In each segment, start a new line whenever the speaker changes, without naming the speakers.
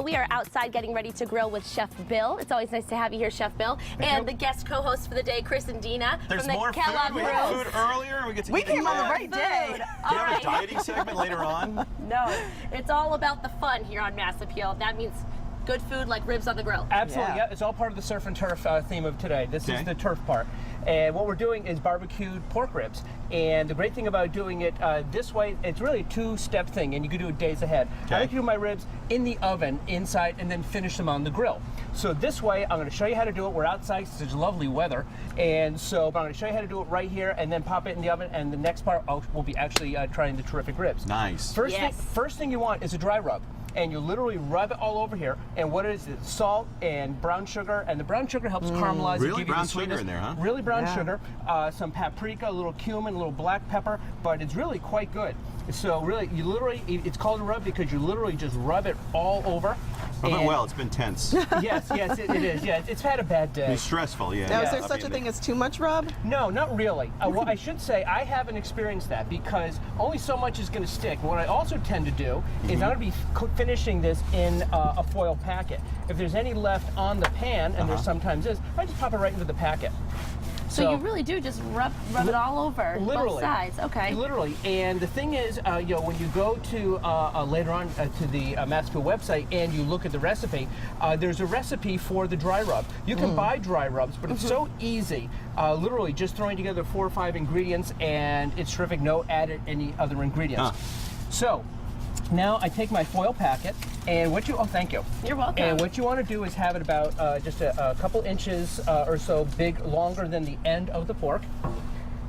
we are outside getting ready to grill with Chef Bill. It's always nice to have you here, Chef Bill. And the guest co-host for the day, Chris and Dina.
There's
from the
more
Kellogg
food. We
Grill.
had food earlier. We
came on the right day.
Do you have a dieting segment later on?
No, it's all about the fun here on Mass Appeal. That means good food like ribs on the grill.
Absolutely, yeah. It's all part of the surf and turf theme of today. This is the turf part. And what we're doing is barbecued pork ribs. And the great thing about doing it this way, it's really a two-step thing, and you can do it days ahead. I like to do my ribs in the oven, inside, and then finish them on the grill. So this way, I'm going to show you how to do it. We're outside because it's lovely weather. And so I'm going to show you how to do it right here, and then pop it in the oven. And the next part, we'll be actually trying the terrific ribs.
Nice.
First thing you want is a dry rub. And you literally rub it all over here. And what it is salt and brown sugar. And the brown sugar helps caramelize.
Really?
Give you
Brown
the sweetness.
sugar in there, huh?
Really brown sugar. Some paprika, a little cumin, a little black pepper. But it's really quite good. So really, you literally, it's called a rub because you literally just rub it all over.
Well, it's been tense.
Yes, it is. Yeah, it's had a bad day.
It's stressful, yeah.
Now, is there such a thing as too much rub?
No, not really. Well, I should say I haven't experienced that because only so much is going to stick. What I also tend to do is I'm going to be finishing this in a foil packet. If there's any left on the pan, and there sometimes is, I just pop it right into the packet.
So you really do just rub it all over both sides. Okay.
Literally. And the thing is, when you go to later on to the Mass Appeal website and you look at the recipe, there's a recipe for the dry rub. You can buy dry rubs, but it's so easy. Literally just throwing together 4 or 5 ingredients, and it's terrific. No added any other ingredients. So now I take my foil packet, and thank you.
You're welcome.
And what you want to do is have it about just a couple inches or so longer than the end of the pork.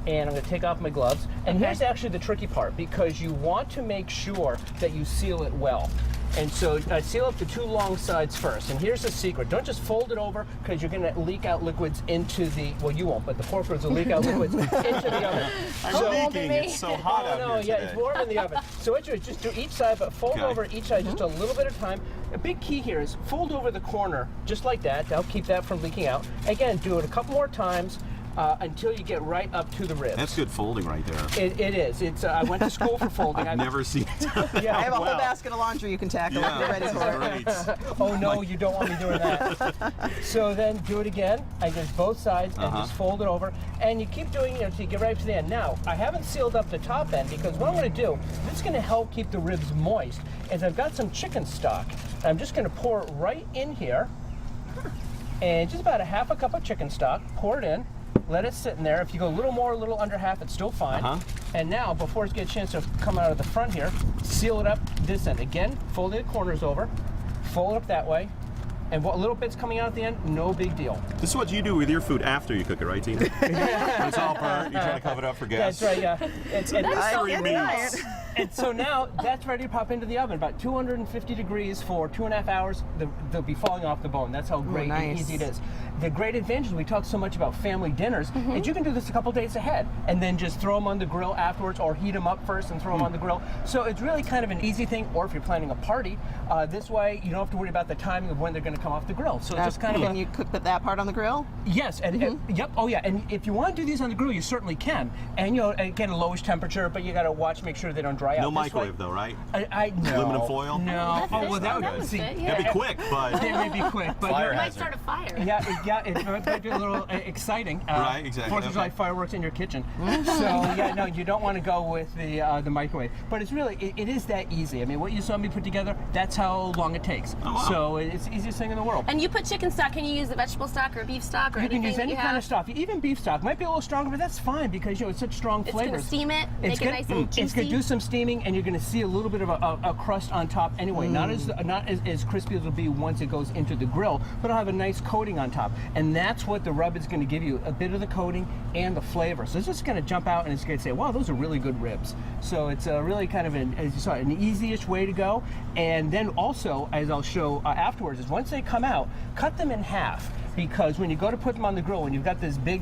And I'm going to take off my gloves. And here's actually the tricky part, because you want to make sure that you seal it well. And so seal up the 2 long sides first. And here's the secret. Don't just fold it over, because you're going to leak out liquids into the, well, you won't, but the pork ribs will leak out liquids into the oven.
I'm leaking. It's so hot out here today.
It's warm in the oven. So what you do is just do each side, but fold over each side just a little bit of time. A big key here is fold over the corner just like that. That'll keep that from leaking out. Again, do it a couple more times. Until you get right up to the ribs.
That's good folding right there.
It is. I went to school for folding.
I've never seen it.
I have a whole basket of laundry you can tackle if you're ready for it.
Oh no, you don't want me doing that. So then do it again. I just both sides and just fold it over. And you keep doing it until you get right up to the end. Now, I haven't sealed up the top end because what I'm going to do, this is going to help keep the ribs moist, is I've got some chicken stock. I'm just going to pour it right in here. And just about a half a cup of chicken stock, pour it in. Let it sit in there. If you go a little more, a little under half, it's still fine. And now, before it gets a chance to come out of the front here, seal it up this end. Again, folding the corners over, fold it up that way, and what little bits coming out at the end, no big deal.
This is what you do with your food after you cook it, right, Tina? When it's all burnt, you try to cover it up for guests.
That's right, yeah.
That's so good.
And so now that's ready to pop into the oven, about 250 degrees for 2.5 hours. They'll be falling off the bone. That's how great and easy it is. The great advantage, we talk so much about family dinners, is you can do this a couple days ahead and then just throw them on the grill afterwards, or heat them up first and throw them on the grill. So it's really kind of an easy thing, or if you're planning a party, this way you don't have to worry about the timing of when they're going to come off the grill. So it's just kind of
Can you cook that part on the grill?
Yes, and yep, oh yeah, and if you want to do these on the grill, you certainly can. And again, a lowish temperature, but you got to make sure they don't dry out.
No microwave though, right?
No.
Aluminum foil?
No.
Oh, well, that would
see.
That'd be quick, but
It may be quick, but
You might start a fire.
Yeah, it might be a little exciting.
Right, exactly.
4th of July fireworks in your kitchen. So yeah, no, you don't want to go with the microwave. But it's really, it is that easy. I mean, what you saw me put together, that's how long it takes.
Oh, wow.
So it's the easiest thing in the world.
And you put chicken stock. Can you use the vegetable stock or beef stock or
you
anything?
can use any kind of stock. Even beef stock might be a little stronger, but that's fine because it's such strong flavors.
It's going to steam it, make it nice and juicy.
It's going to do some steaming, and you're going to see a little bit of a crust on top anyway. Not as crispy as it'll be once it goes into the grill, but it'll have a nice coating on top. And that's what the rub is going to give you, a bit of the coating and the flavor. So it's just going to jump out and it's going to say, wow, those are really good ribs. So it's really kind of as you saw, an easy-ish way to go. And then also, as I'll show afterwards, is once they come out, cut them in half. because when you go to put them on the grill, when you've got this big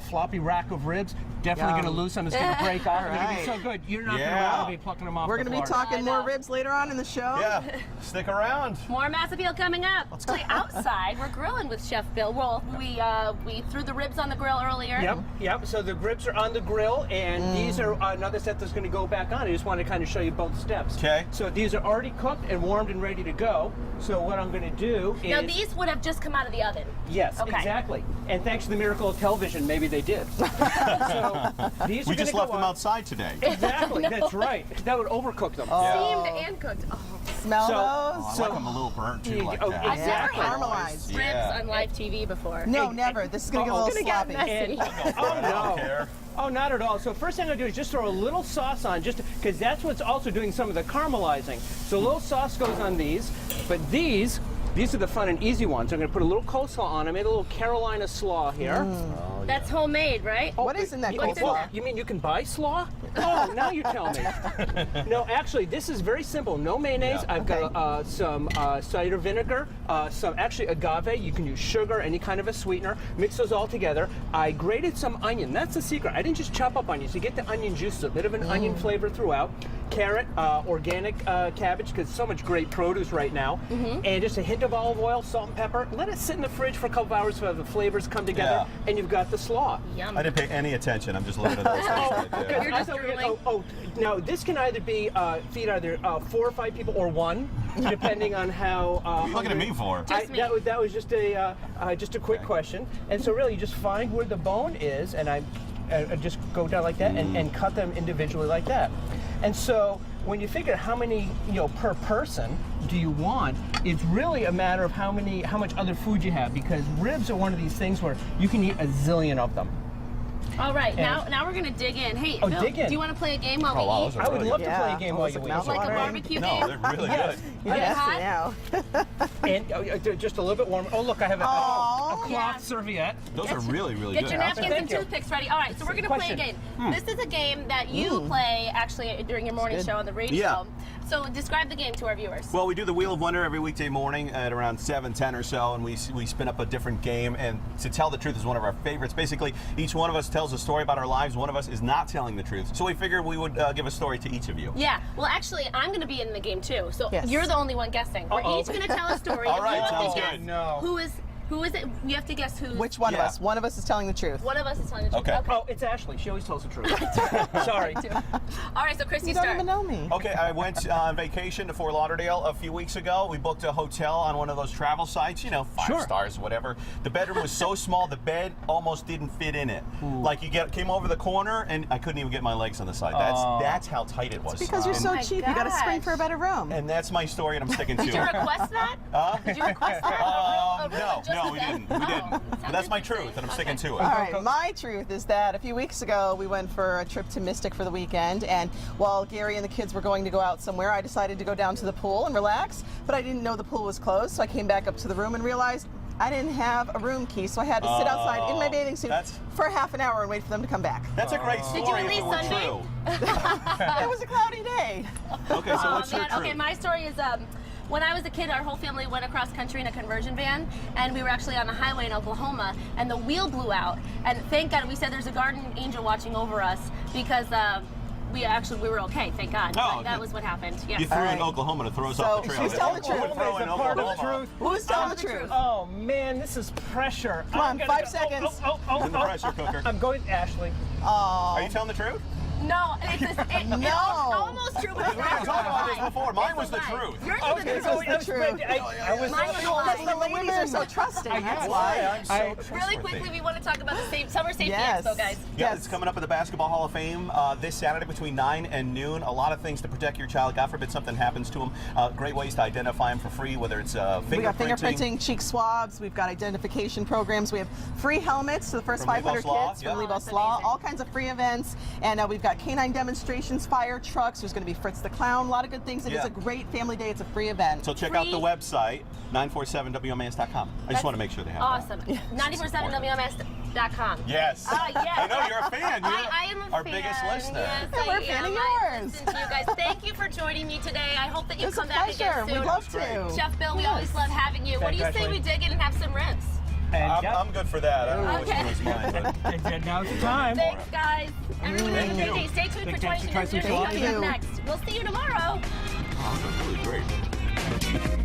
floppy rack of ribs, definitely going to lose some. It's going to break off. They're going to be so good. You're not going to want to be plucking them off.
We're going to be talking more ribs later on in the show.
Yeah, stick around.
More Mass Appeal coming up.
Let's go.
Outside, we're grilling with Chef Bill. Well, we threw the ribs on the grill earlier.
Yep. So the ribs are on the grill, and these are another set that's going to go back on. I just want to kind of show you both steps.
Okay.
So these are already cooked and warmed and ready to go. So what I'm going to do is...
Now these would have just come out of the oven.
Yes, exactly. And thanks to the miracle of television, maybe they did. So these
We just left them outside today.
Exactly, that's right. That would overcook them.
Steamed and cooked. Oh.
Smell those?
I like them a little burnt too, like that.
I've never
Exactly.
had
Caramelized.
ribs on live TV before.
No, never. This is going to get a little sloppy.
messy.
Oh, no.
don't care.
Oh, not at all. So first thing I do is just throw a little sauce on, just because that's what's also doing some of the caramelizing. So a little sauce goes on these, but these are the fun and easy ones. I'm going to put a little coleslaw on. I made a little Carolina slaw here.
That's homemade, right?
What is in that
What's in
coleslaw?
there?
You mean you can buy slaw? Oh, now you tell me. No, actually, this is very simple. No mayonnaise.
Yeah.
I've got some cider vinegar, some actually agave. You can use sugar, any kind of a sweetener. Mix those all together. I grated some onion. That's the secret. I didn't just chop up onions. You get the onion juice, a bit of an onion flavor throughout. Carrot, organic cabbage, because so much great produce right now. And just a hint of olive oil, salt and pepper. Let it sit in the fridge for a couple hours so the flavors come together, and you've got the slaw.
Yum.
I didn't pay any attention. I'm just looking at those things right there.
You're just drooling.
Now this can either be feed either 4 or 5 people or 1, depending on how.
What are you looking at me for?
Just me.
That was just a quick question, and so really you just find where the bone is, and I just go down like that and cut them individually like that. And so when you figure how many per person do you want, it's really a matter of how much other food you have, because ribs are one of these things where you can eat a zillion of them.
All right, now we're gonna dig in. Hey, Bill,
dig in.
do you want to play a game while we
wow,
eat?
those are
I would
really
love
good.
to play a game while you
Like
eat.
mouth
Like a
watering.
barbecue
No,
game?
they're really
Yes.
good.
Yes,
hot?
now.
And just a little bit warm. Oh, look, I have a cloth
Yeah.
serviette.
Those are really, really
Get
good.
your napkins and
Thank you.
toothpicks ready. All right, so we're going to play a
Question.
game. This is a game that you play actually during your morning
good.
show on the radio.
Yeah.
So describe the game to our viewers.
Well, we do the Wheel of Wonder every weekday morning at around 7:10 or so, and we spin up a different game. And to tell the truth is one of our favorites. Basically, each one of us tells a story about our lives. One of us is not telling the truth. So we figured we would give a story to each of you.
Yeah, well, actually, I'm going to be in the game too. So
Yes.
you're the only one guessing. We're each going to tell a story.
All
and
right,
you have to
sounds
guess
good.
No.
Who is it? You have to guess who's.
Which one of
Yeah.
us? One of us is telling the truth.
One of us is telling the truth.
Okay.
Oh, it's Ashley. She always tells the truth. Sorry.
All right, so Chris,
You
you
don't
start.
even know me.
Okay, I went on vacation to Fort Lauderdale a few weeks ago. We booked a hotel on one of those travel sites, 5
Sure.
stars, whatever. The bedroom was so small, the bed almost didn't fit in it. Like came over the corner, and I couldn't even get my legs on the side. That's how tight it was.
Because you're
And-
so
my
cheap, you got to spring
gosh.
for a better room.
And that's my story, and I'm sticking to
Did you
it.
request that? Did you request that?
No, we didn't. But that's my truth, and I'm sticking to it.
All right, my truth is that a few weeks ago we went for a trip to Mystic for the weekend, and while Gary and the kids were going to go out somewhere, I decided to go down to the pool and relax, but I didn't know the pool was closed, so I came back up to the room and realized I didn't have a room key, so I had to sit outside in my bathing suit for half an hour and wait for them to come back.
That's a great story.
Did you at
if
least
it were
sunbathe?
true.
It was a cloudy day.
Okay, so what's your
Man.
truth?
Okay, my story is when I was a kid, our whole family went across country in a conversion van, and we were actually on the highway in Oklahoma, and the wheel blew out. And thank God, we said there's a guardian angel watching over us, because we were okay, thank God.
Oh,
But that was what happened. Yes.
You threw
All
in
right.
Oklahoma to throw us
So,
off the trail.
who's telling the truth?
Who would throw in
Oklahoma is a part of the
Oklahoma?
truth.
Who's telling the truth?
Oh man, this is pressure.
Come on,
I'm gonna
5
go-
seconds.
In the pressure cooker.
I'm going Ashley.
Oh,
Are you telling the truth?
No, it's
No.
almost true, but it's
We were talking about this
not.
before. Mine
It's
was
a
the
lie.
truth.
Yours
Okay,
is the
so
truth.
That's the truth.
I was
Mine was a lie.
because the ladies are so trusting, that's why.
I'm so
Really
trustworthy.
quickly, we want to talk about the summer safety
Yes.
expo, guys.
Yeah,
Yes.
it's coming up at the Basketball Hall of Fame this Saturday between 9 and noon. A lot of things to protect your child. God forbid something happens to them. Great ways to identify them for free, whether it's
We got
fingerprinting.
fingerprinting, cheek swabs, we've got identification programs, we have free helmets to the first
From
500
Lebos Law,
kids
yeah.
from
Oh,
Lebos
that's
Law,
amazing.
all kinds of free events, and we've got canine demonstrations, fire trucks, there's going to be Fritz the Clown, a lot of good things. It is
Yeah.
a great family day, it's a free event.
So check out the
Free.
website, 947wmas.com. I just want to make sure they have
Awesome.
that.
947wms.com.
Yes.
Yes.
I know you're a fan. You're
I am a
our
fan.
biggest listener.
Yes,
And we're
I
a fan
am.
of
I
yours.
listen to you guys. Thank you for joining me today. I hope that you
It's a
come back
pleasure.
again soon.
We'd love
Great.
to.
Chef Bill, we always love having you. What do you
Thank you,
say we
Ashley.
dig in and have some ribs?
And
I'm good for that. I don't know
Okay.
which one is mine, but
now's the time.
Thanks, guys. Everyone have a
Thank
great
you.
day. Stay tuned for
Thanks for
22
trying
News
to
coming
Thank
up
you.
next. We'll see you tomorrow.
awesome, really great.